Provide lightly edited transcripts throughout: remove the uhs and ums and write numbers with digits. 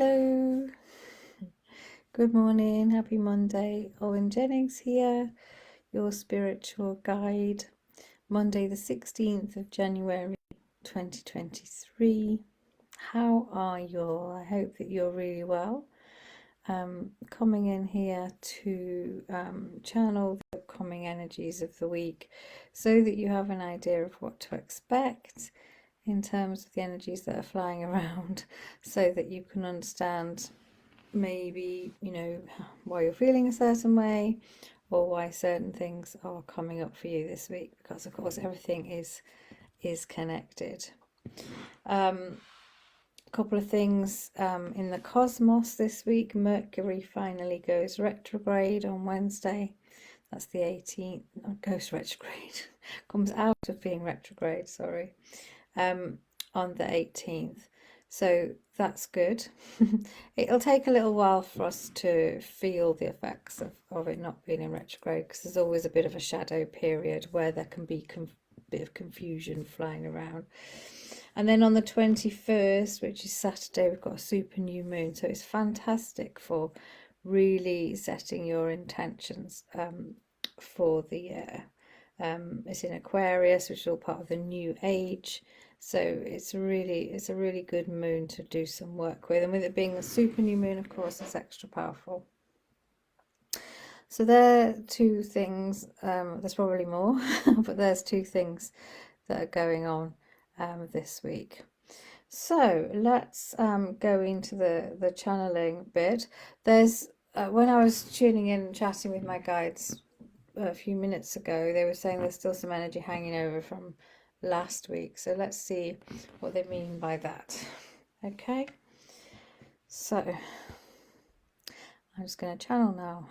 Hello, good morning, happy Monday. Owen Jennings here, your spiritual guide. Monday, the 16th of January 2023. How are you all? I hope that you're really well. Coming in here to channel the upcoming energies of the week so that you have an idea of what to expect in terms of the energies that are flying around, so that you can understand maybe, why you're feeling a certain way or why certain things are coming up for you this week, because of course everything is connected. A couple of things in the cosmos this week. Mercury finally goes retrograde on Wednesday. That's the 18th. Not goes retrograde. Comes out of being retrograde, sorry. On the 18th. So that's good. It'll take a little while for us to feel the effects of it not being in retrograde, because there's always a bit of a shadow period where there can be a bit of confusion flying around. And then on the 21st, which is Saturday, we've got a super new moon. So it's fantastic for really setting your intentions for the year. It's in Aquarius, which is all part of the new age. So it's a really good moon to do some work with. And with it being a super new moon, of course, it's extra powerful. So there are two things, there's probably more, but there's two things that are going on this week. So let's go into the channeling bit. There's when I was tuning in and chatting with my guides a few minutes ago, they were saying there's still some energy hanging over from last week. So let's see what they mean by that. Okay, so I'm just going to channel now.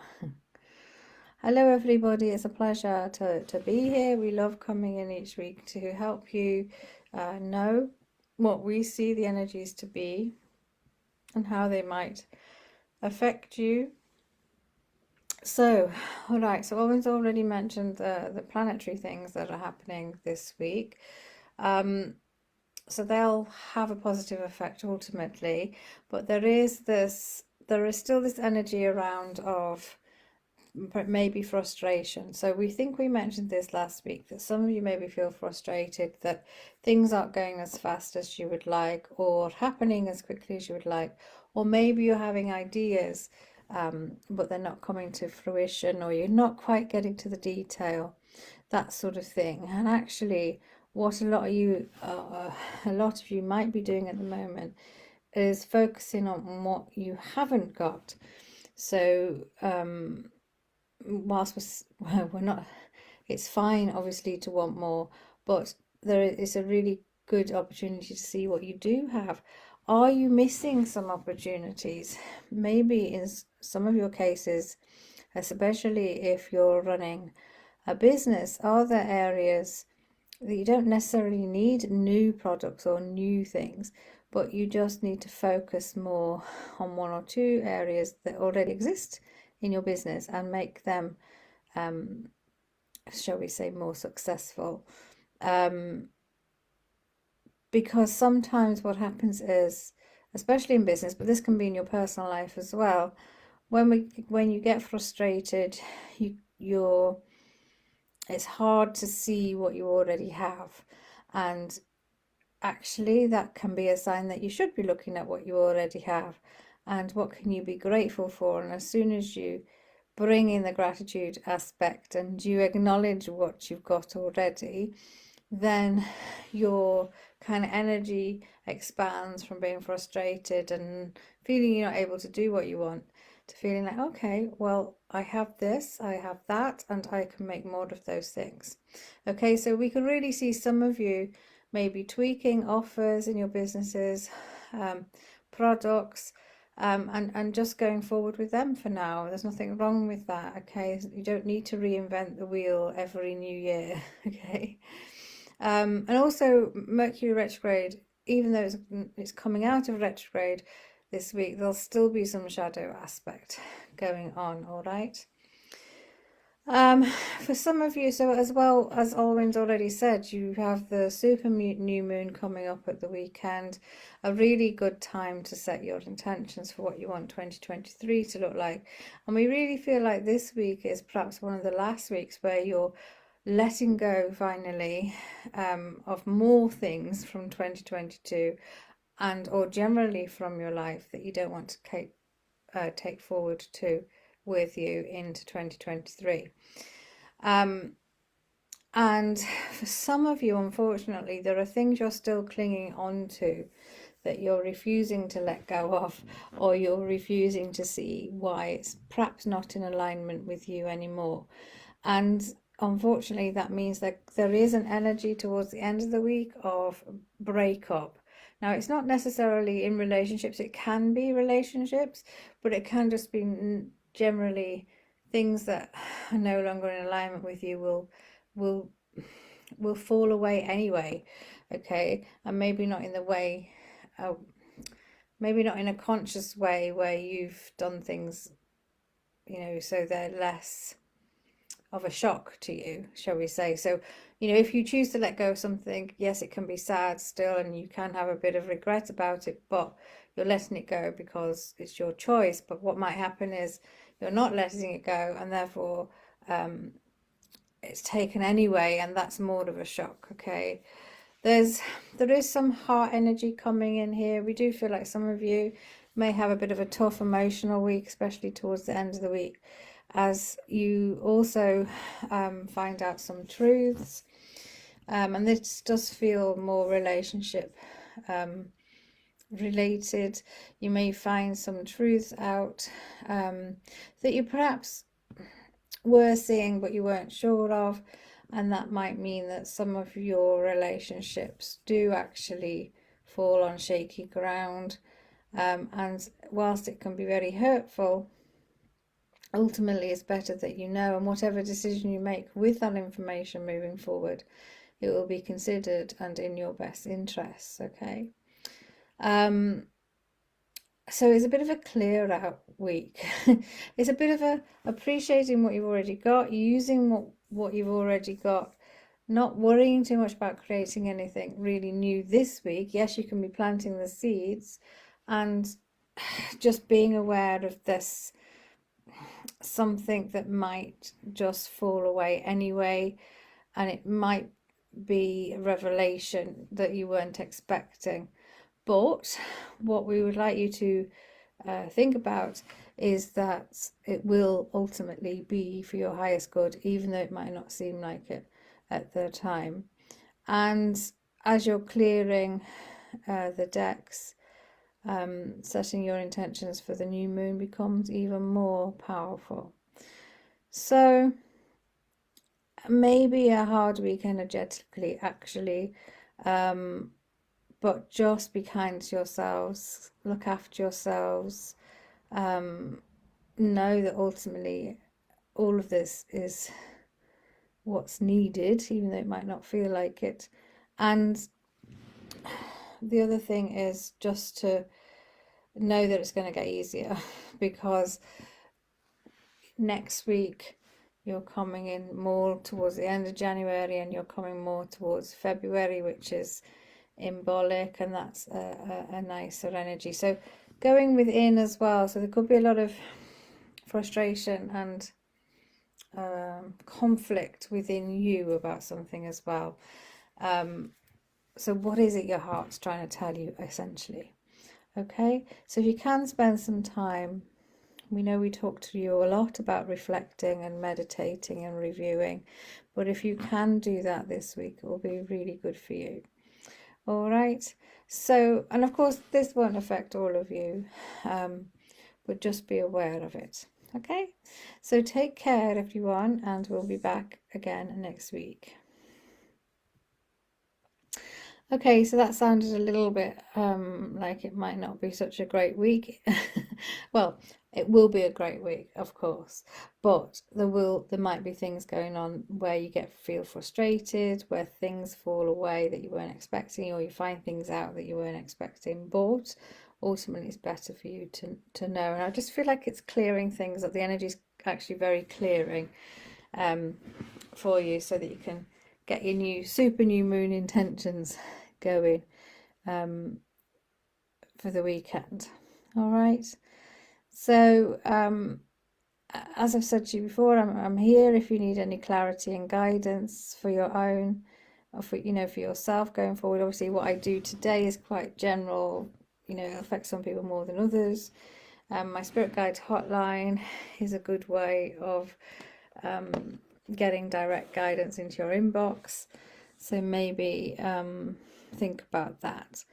Hello everybody, it's a pleasure to be here. We love coming in each week to help you know what we see the energies to be and how they might affect you. So, all right, so Owen's already mentioned the planetary things that are happening this week. So they'll have a positive effect ultimately, but there is still this energy around of maybe frustration. So we think we mentioned this last week, that some of you maybe feel frustrated that things aren't going as fast as you would like, or happening as quickly as you would like, or maybe you're having ideas but they're not coming to fruition, or you're not quite getting to the detail, that sort of thing. And actually what a lot of you might be doing at the moment is focusing on what you haven't got. So whilst we're not, it's fine obviously to want more, but there is a really good opportunity to see what you do have. Are you missing some opportunities? Maybe in some of your cases, especially if you're running a business, are there areas that you don't necessarily need new products or new things, but you just need to focus more on one or two areas that already exist in your business and make them, shall we say, more successful. Because sometimes what happens is, especially in business, but this can be in your personal life as well, when you get frustrated, it's hard to see what you already have, and actually that can be a sign that you should be looking at what you already have and what can you be grateful for. And as soon as you bring in the gratitude aspect and you acknowledge what you've got already, then your kind of energy expands from being frustrated and feeling you're not able to do what you want to feeling like, okay, well, I have this, I have that, and I can make more of those things. Okay, so we can really see some of you maybe tweaking offers in your businesses, products, and just going forward with them for now. There's nothing wrong with that. Okay, you don't need to reinvent the wheel every new year. Okay. And also Mercury retrograde, even though it's coming out of retrograde this week, there'll still be some shadow aspect going on. All right. Um, for some of you, so as well as Alwyn's already said, you have the super new moon coming up at the weekend, a really good time to set your intentions for what you want 2023 to look like. And we really feel like this week is perhaps one of the last weeks where you're letting go finally of more things from 2022 and or generally from your life that you don't want to take forward to with you into 2023. And for some of you, unfortunately, there are things you're still clinging on to that you're refusing to let go of, or you're refusing to see why it's perhaps not in alignment with you anymore. And unfortunately, that means that there is an energy towards the end of the week of breakup. Now, it's not necessarily in relationships, it can be relationships, but it can just be generally things that are no longer in alignment with you will will fall away anyway, okay? And maybe not in the way, maybe not in a conscious way where you've done things, so they're less of a shock to you, shall we say. So, if you choose to let go of something, yes, it can be sad still, and you can have a bit of regret about it, but you're letting it go because it's your choice. But what might happen is you're not letting it go, and therefore it's taken anyway, and that's more of a shock, okay? There is some heart energy coming in here. We do feel like some of you may have a bit of a tough emotional week, especially towards the end of the week, as you also find out some truths. And this does feel more relationship related. You may find some truths out that you perhaps were seeing but you weren't sure of, and that might mean that some of your relationships do actually fall on shaky ground, and whilst it can be very hurtful, ultimately it's better that you know, and whatever decision you make with that information moving forward, it will be considered and in your best interests, okay? So it's a bit of a clear out week. It's a bit of a appreciating what you've already got, using what you've already got, not worrying too much about creating anything really new this week. Yes, you can be planting the seeds, and just being aware of this, something that might just fall away anyway, and it might be a revelation that you weren't expecting. But what we would like you to think about is that it will ultimately be for your highest good, even though it might not seem like it at the time. And as you're clearing the decks, setting your intentions for the new moon becomes even more powerful. So maybe a hard week energetically, actually, but just be kind to yourselves, look after yourselves, know that ultimately all of this is what's needed, even though it might not feel like it. And the other thing is just to know that it's going to get easier, because next week you're coming in more towards the end of January, and you're coming more towards February, which is symbolic, and that's a nicer energy. So going within as well, so there could be a lot of frustration and conflict within you about something as well. So what is it your heart's trying to tell you, essentially? Okay, so if you can spend some time, we know we talk to you a lot about reflecting and meditating and reviewing, but if you can do that this week, it will be really good for you. All right, so, and of course this won't affect all of you, but just be aware of it. Okay, so take care everyone, and we'll be back again next week. Okay, so that sounded a little bit like it might not be such a great week. Well, it will be a great week, of course, but there might be things going on where you feel frustrated, where things fall away that you weren't expecting, or you find things out that you weren't expecting. But ultimately, it's better for you to know. And I just feel like it's clearing things, that the energy is actually very clearing. for you, so that you can get your super new moon intentions going for the weekend. All right. So as I've said to you before, I'm here if you need any clarity and guidance for your own, or for for yourself going forward. Obviously, what I do today is quite general. It affects some people more than others. My spirit guide hotline is a good way of getting direct guidance into your inbox. So maybe think about that.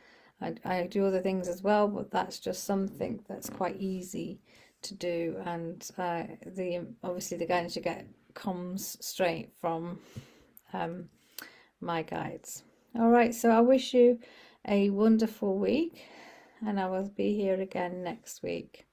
I do other things as well, but that's just something that's quite easy to do, and obviously the guidance you get comes straight from my guides. All right, so I wish you a wonderful week, and I will be here again next week.